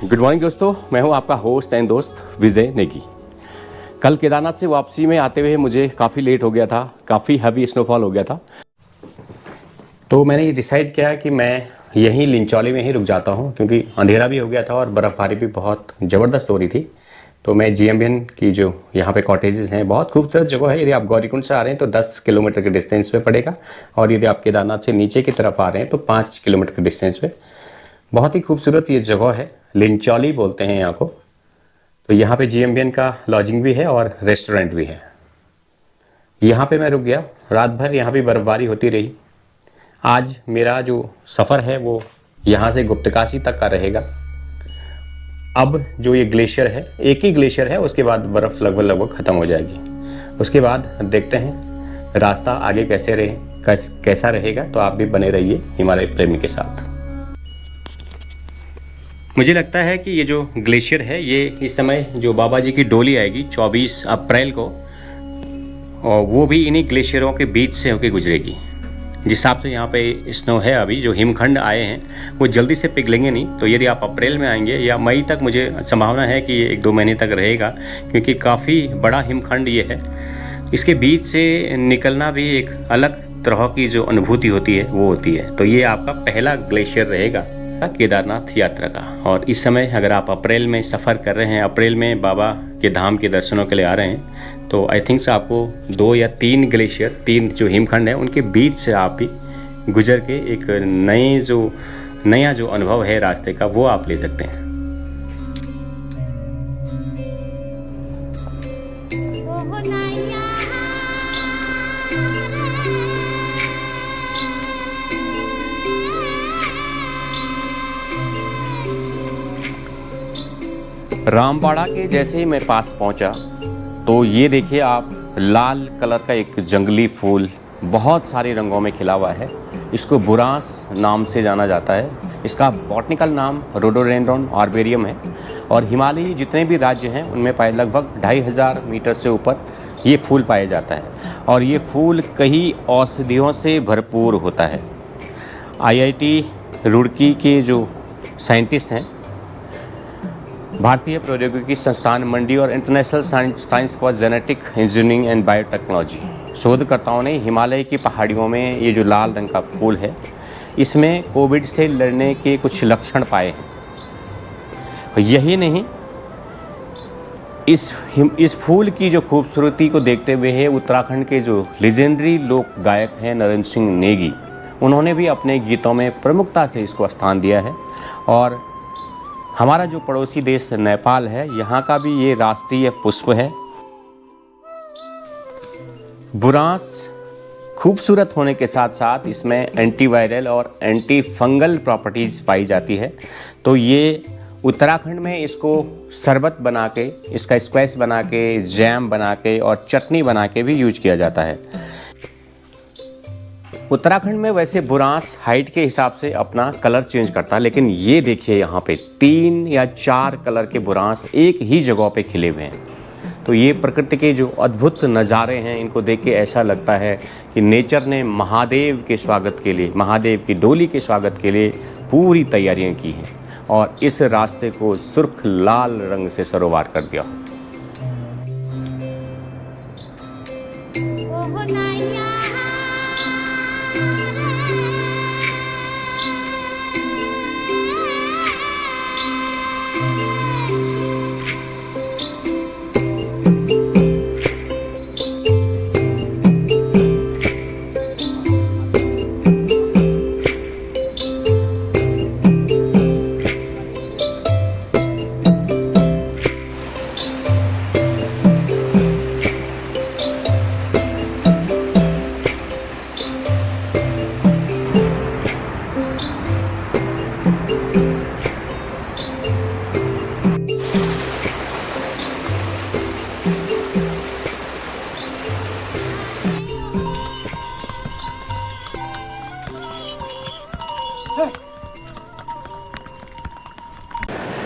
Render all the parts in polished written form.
Good morning दोस्तों, मैं हूं आपका होस्ट एंड दोस्त विजय नेगी। कल केदारनाथ से वापसी में आते हुए मुझे काफ़ी लेट हो गया था, काफ़ी हैवी स्नोफॉल हो गया था। तो मैंने ये डिसाइड किया कि मैं यहीं लिंचौली में ही रुक जाता हूं, क्योंकि अंधेरा भी हो गया था और बर्फ़बारी भी बहुत ज़बरदस्त हो रही थी। तो मैं GMBN की जो यहाँ पे कॉटेजेस हैं, बहुत खूबसूरत जगह है। यदि आप गौरीकुंड से आ रहे हैं तो 10 किलोमीटर के डिस्टेंस पे पड़ेगा, और यदि आप केदारनाथ से नीचे की तरफ आ रहे हैं तो 5 किलोमीटर के डिस्टेंस पे। बहुत ही खूबसूरत ये जगह है, लिंचौली बोलते हैं यहाँ को। तो यहाँ पे GMBN का लॉजिंग भी है और रेस्टोरेंट भी है। यहाँ पे मैं रुक गया, रात भर यहाँ पे बर्फ़बारी होती रही। आज मेरा जो सफ़र है वो यहाँ से गुप्तकाशी तक का रहेगा। अब जो ये ग्लेशियर है, एक ही ग्लेशियर है, उसके बाद बर्फ़ लगभग ख़त्म हो जाएगी। उसके बाद देखते हैं रास्ता आगे कैसा रहेगा। तो आप भी बने रहिए हिमालय प्रेमी के साथ। मुझे लगता है कि ये जो ग्लेशियर है, ये इस समय जो बाबा जी की डोली आएगी 24 अप्रैल को, और वो भी इन्हीं ग्लेशियरों के बीच से होकर गुजरेगी। जिस हिसाब से यहाँ पे स्नो है, अभी जो हिमखंड आए हैं वो जल्दी से पिघलेंगे नहीं। तो यदि आप अप्रैल में आएंगे या मई तक, मुझे संभावना है कि ये 1-2 महीने तक रहेगा, क्योंकि काफ़ी बड़ा हिमखंड ये है। इसके बीच से निकलना भी एक अलग तरह की जो अनुभूति होती है वो होती है। तो ये आपका पहला ग्लेशियर रहेगा केदारनाथ यात्रा का। और इस समय अगर आप अप्रैल में सफ़र कर रहे हैं, अप्रैल में बाबा के धाम के दर्शनों के लिए आ रहे हैं, तो आई थिंक से आपको 2 या 3 ग्लेशियर, 3 जो हिमखंड है उनके बीच से आप भी गुजर के एक नया जो अनुभव है रास्ते का, वो आप ले सकते हैं। रामबाड़ा के जैसे ही मैं पास पहुंचा तो ये देखिए आप, लाल कलर का एक जंगली फूल बहुत सारे रंगों में खिला हुआ है। इसको बुरांस नाम से जाना जाता है। इसका बॉटनिकल नाम रोडोडेंड्रॉन आर्बोरियम है, और हिमालयी जितने भी राज्य हैं उनमें पाए लगभग 2500 मीटर से ऊपर ये फूल पाया जाता है। और ये फूल कई औषधियों से भरपूर होता है। IIT रुड़की के जो साइंटिस्ट हैं, भारतीय प्रौद्योगिकी संस्थान मंडी और international science for genetic engineering and biotechnology, शोधकर्ताओं ने हिमालय की पहाड़ियों में ये जो लाल रंग का फूल है, इसमें कोविड से लड़ने के कुछ लक्षण पाए हैं। यही नहीं, इस फूल की जो खूबसूरती को देखते हुए है, उत्तराखंड के जो लेजेंडरी लोक गायक हैं नरेंद्र सिंह नेगी, उन्होंने भी अपने गीतों में प्रमुखता से इसको स्थान दिया है। और हमारा जो पड़ोसी देश नेपाल है, यहाँ का भी ये राष्ट्रीय पुष्प है। बुरांस खूबसूरत होने के साथ साथ इसमें एंटीवायरल और एंटी फंगल प्रॉपर्टीज़ पाई जाती है। तो ये उत्तराखंड में इसको शरबत बना के, इसका स्क्वैश बना के, जैम बना के और चटनी बना के भी यूज किया जाता है। उत्तराखंड में वैसे बुरांस हाइट के हिसाब से अपना कलर चेंज करता है, लेकिन ये देखिए यहाँ पे 3 या 4 कलर के बुरांस एक ही जगह पे खिले हुए हैं। तो ये प्रकृति के जो अद्भुत नज़ारे हैं, इनको देख के ऐसा लगता है कि नेचर ने महादेव के स्वागत के लिए, महादेव की डोली के स्वागत के लिए पूरी तैयारियां की हैं, और इस रास्ते को सुर्ख लाल रंग से सरोवार कर दिया।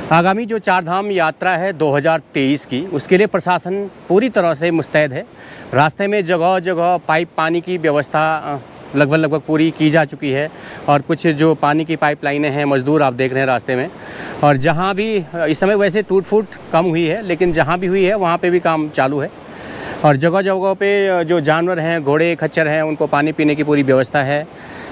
आगामी जो चारधाम यात्रा है 2023 की, उसके लिए प्रशासन पूरी तरह से मुस्तैद है। रास्ते में जगह जगह पाइप पानी की व्यवस्था लगभग पूरी की जा चुकी है और कुछ जो पानी की पाइपलाइनें हैं, मज़दूर आप देख रहे हैं रास्ते में। और जहाँ भी इस समय वैसे टूट फूट कम हुई है, लेकिन जहाँ भी हुई है वहाँ पे भी काम चालू है। और जगह जगह पे जो जानवर हैं, घोड़े खच्चर हैं, उनको पानी पीने की पूरी व्यवस्था है।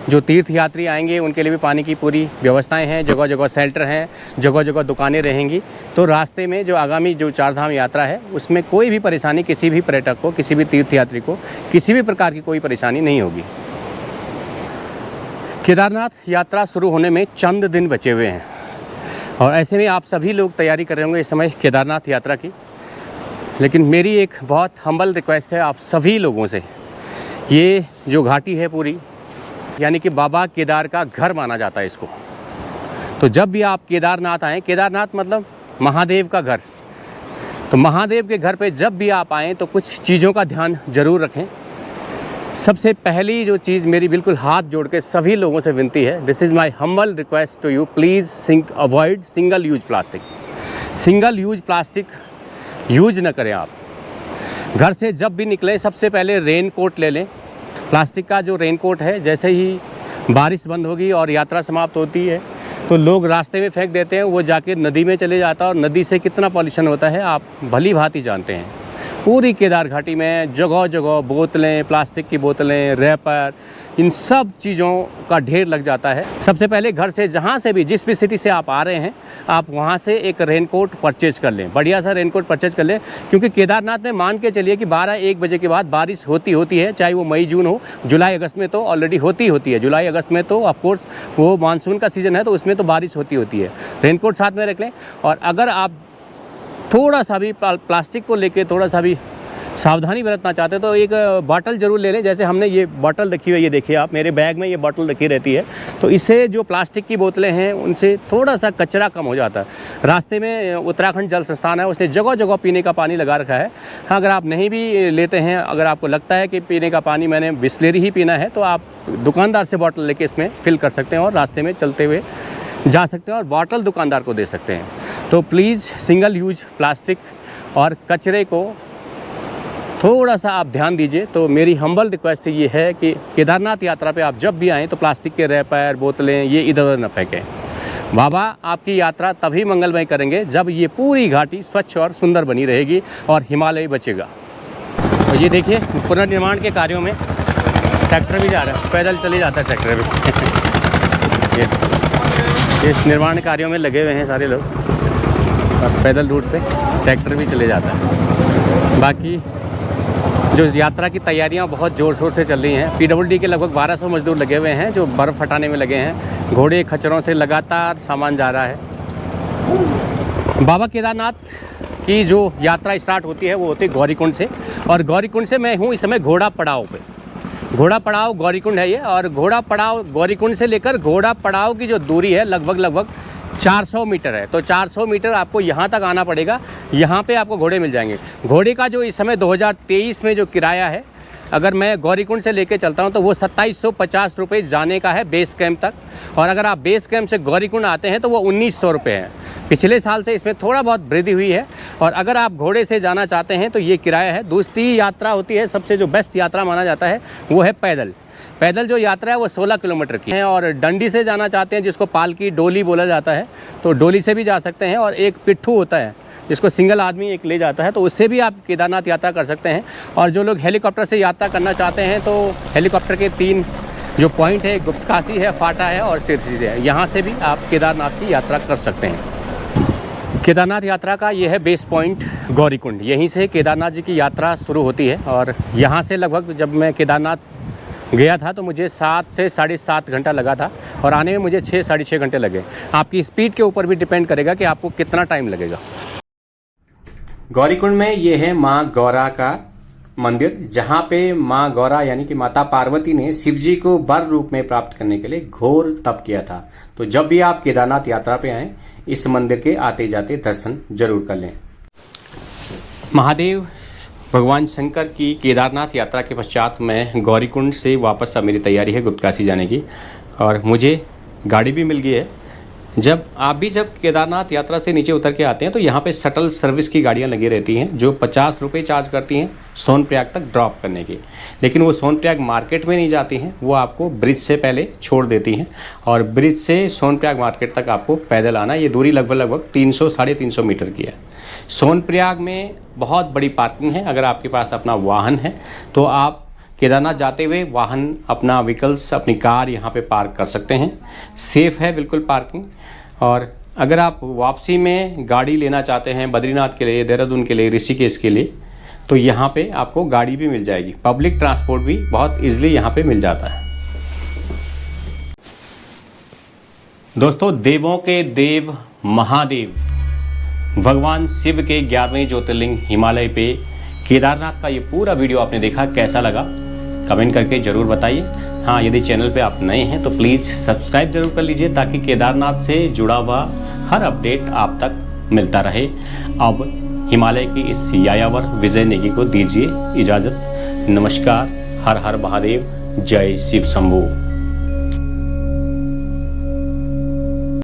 जो तीर्थ यात्री आएंगे उनके लिए भी पानी की पूरी व्यवस्थाएं हैं। जगह जगह शेल्टर हैं, जगह जगह दुकानें रहेंगी। तो रास्ते में जो आगामी जो चारधाम यात्रा है उसमें कोई भी परेशानी किसी भी पर्यटक को, किसी भी तीर्थ यात्री को किसी भी प्रकार की कोई परेशानी नहीं होगी। केदारनाथ यात्रा शुरू होने में चंद दिन बचे हुए हैं और ऐसे में आप सभी लोग तैयारी कर रहे होंगे इस समय केदारनाथ यात्रा की। लेकिन मेरी एक बहुत हम्बल रिक्वेस्ट है आप सभी लोगों से, ये जो घाटी है पूरी, यानी कि बाबा केदार का घर माना जाता है इसको। तो जब भी आप केदारनाथ आएँ, केदारनाथ मतलब महादेव का घर, तो महादेव के घर पे जब भी आप आएँ तो कुछ चीज़ों का ध्यान ज़रूर रखें। सबसे पहली जो चीज़ मेरी बिल्कुल हाथ जोड़ के सभी लोगों से विनती है, this is my humble request to you, please avoid single use plastic. Single use plastic use न करें आप। घर से जब भी निकलें सबसे पहले रेन कोट ले लें। प्लास्टिक का जो रेन कोट है, जैसे ही बारिश बंद होगी और यात्रा समाप्त होती है तो लोग रास्ते में फेंक देते हैं, वो जाके नदी में चले जाता है और नदी से कितना पॉल्यूशन होता है आप भली भांति जानते हैं। पूरी केदार घाटी में जगह जगह बोतलें, प्लास्टिक की बोतलें, रैपर, इन सब चीज़ों का ढेर लग जाता है। सबसे पहले घर से जहाँ से भी, जिस भी सिटी से आप आ रहे हैं, आप वहाँ से एक रेनकोट परचेज कर लें, बढ़िया सा रेनकोट परचेज कर लें। क्योंकि केदारनाथ में मान के चलिए कि 12-1 बजे के बाद बारिश होती है, चाहे वो मई जून हो, जुलाई अगस्त में तो ऑलरेडी होती है। जुलाई अगस्त में तो ऑफकोर्स वो मानसून का सीज़न है, तो उसमें तो बारिश होती है। रेनकोट साथ में रख लें। और अगर आप थोड़ा सा भी प्लास्टिक को लेके थोड़ा सा भी सावधानी बरतना चाहते हैं तो एक बॉटल ज़रूर ले लें। जैसे हमने ये बॉटल रखी हुई है, ये देखिए आप, मेरे बैग में ये बॉटल रखी रहती है। तो इससे जो प्लास्टिक की बोतलें हैं उनसे थोड़ा सा कचरा कम हो जाता है। रास्ते में उत्तराखंड जल संस्थान है, उसने जगह जगह पीने का पानी लगा रखा है। हाँ, अगर आप नहीं भी लेते हैं, अगर आपको लगता है कि पीने का पानी मैंने बिस्लेरी ही पीना है, तो आप दुकानदार से बॉटल लेके इसमें फिल कर सकते हैं और रास्ते में चलते हुए जा सकते हैं और बॉटल दुकानदार को दे सकते हैं। तो प्लीज़ सिंगल यूज प्लास्टिक और कचरे को थोड़ा सा आप ध्यान दीजिए। तो मेरी हम्बल रिक्वेस्ट ये है कि केदारनाथ यात्रा पे आप जब भी आएँ तो प्लास्टिक के रैपर, बोतलें ये इधर उधर न फेंकें। बाबा आपकी यात्रा तभी मंगलमय करेंगे जब ये पूरी घाटी स्वच्छ और सुंदर बनी रहेगी और हिमालय बचेगा। तो ये देखिए, पुनर्निर्माण के कार्यों में ट्रैक्टर भी जा रहा है, पैदल चले जाता है ट्रैक्टर भी। ये इस निर्माण कार्यों में लगे हुए हैं सारे लोग और पैदल रूट पे ट्रैक्टर भी चले जाता है। बाकी जो यात्रा की तैयारियां बहुत ज़ोर शोर से चल रही हैं। PWD के लगभग 1200 मजदूर लगे हुए हैं जो बर्फ़ हटाने में लगे हैं। घोड़े खच्चरों से लगातार सामान जा रहा है। बाबा केदारनाथ की जो यात्रा स्टार्ट होती है वो होती है गौरीकुंड से, और गौरीकुंड से मैं हूँ इस समय घोड़ा पड़ाव पे। घोड़ा पड़ाव गौरीकुंड है ये, और घोड़ा पड़ाव गौरीकुंड से लेकर घोड़ा पड़ाव की जो दूरी है लगभग 400 मीटर है। तो 400 मीटर आपको यहाँ तक आना पड़ेगा, यहाँ पे आपको घोड़े मिल जाएंगे। घोड़े का जो इस समय 2023 में जो किराया है, अगर मैं गौरीकुंड से लेके चलता हूँ तो वो 2750 रुपये जाने का है बेस कैंप तक, और अगर आप बेस कैंप से गौरीकुंड आते हैं तो वो 1900 रुपये है। पिछले साल से इसमें थोड़ा बहुत वृद्धि हुई है। और अगर आप घोड़े से जाना चाहते हैं तो ये किराया है। दूसरी यात्रा होती है, सबसे जो बेस्ट यात्रा माना जाता है वो है पैदल। पैदल जो यात्रा है वो 16 किलोमीटर की है। और डंडी से जाना चाहते हैं, जिसको पालकी डोली बोला जाता है, तो डोली से भी जा सकते हैं। और एक पिट्ठू होता है जिसको सिंगल आदमी एक ले जाता है, तो उससे भी आप केदारनाथ यात्रा कर सकते हैं। और जो लोग हेलीकॉप्टर से यात्रा करना चाहते हैं तो हेलीकॉप्टर के 3 जो पॉइंट है, गुप्तकाशी है, फाटा है और सिरसी है, यहाँ से भी आप केदारनाथ की यात्रा कर सकते हैं। केदारनाथ यात्रा का ये है बेस पॉइंट गौरीकुंड। यहीं से केदारनाथ जी की यात्रा शुरू होती है। और यहाँ से लगभग, जब मैं केदारनाथ गया था तो मुझे 7 से 7.5 घंटा लगा था, और आने में मुझे 6-6.5 घंटे लगे। आपकी स्पीड के ऊपर भी डिपेंड करेगा कि आपको कितना टाइम लगेगा। गौरीकुंड में ये है माँ गौरा का मंदिर, जहाँ पे माँ गौरा यानी कि माता पार्वती ने शिव जी को वर रूप में प्राप्त करने के लिए घोर तप किया था। तो जब भी आप केदारनाथ यात्रा पे आएँ, इस मंदिर के आते जाते दर्शन जरूर कर लें। महादेव भगवान शंकर की केदारनाथ यात्रा के पश्चात मैं गौरीकुंड से वापस, अब मेरी तैयारी है गुप्तकाशी जाने की, और मुझे गाड़ी भी मिल गई है। जब केदारनाथ यात्रा से नीचे उतर के आते हैं तो यहाँ पे शटल सर्विस की गाड़ियाँ लगी रहती हैं जो 50 रुपये चार्ज करती हैं सोनप्रयाग तक ड्रॉप करने के। लेकिन वो सोनप्रयाग मार्केट में नहीं जाती हैं, वो आपको ब्रिज से पहले छोड़ देती हैं और ब्रिज से सोनप्रयाग मार्केट तक आपको पैदल आना। ये दूरी लगभग 300-350 मीटर की है। सोनप्रयाग में बहुत बड़ी पार्किंग है। अगर आपके पास अपना वाहन है तो आप केदारनाथ जाते हुए वाहन, अपना व्हीकल्स, अपनी कार यहाँ पे पार्क कर सकते हैं। सेफ़ है बिल्कुल पार्किंग। और अगर आप वापसी में गाड़ी लेना चाहते हैं बद्रीनाथ के लिए, देहरादून के लिए, ऋषिकेश के लिए, तो यहाँ पे आपको गाड़ी भी मिल जाएगी। पब्लिक ट्रांसपोर्ट भी बहुत ईजिली यहाँ पे मिल जाता है। दोस्तों, देवों के देव महादेव भगवान शिव के 11वें ज्योतिर्लिंग हिमालय पे केदारनाथ का ये पूरा वीडियो आपने देखा, कैसा लगा कमेंट करके ज़रूर बताइए। हाँ, यदि चैनल पे आप नए हैं तो प्लीज़ सब्सक्राइब जरूर कर लीजिए ताकि केदारनाथ से जुड़ा हुआ हर अपडेट आप तक मिलता रहे। अब हिमालय की इस यायावर विजय नेगी को दीजिए इजाज़त। नमस्कार। हर हर महादेव। जय शिव शंभू।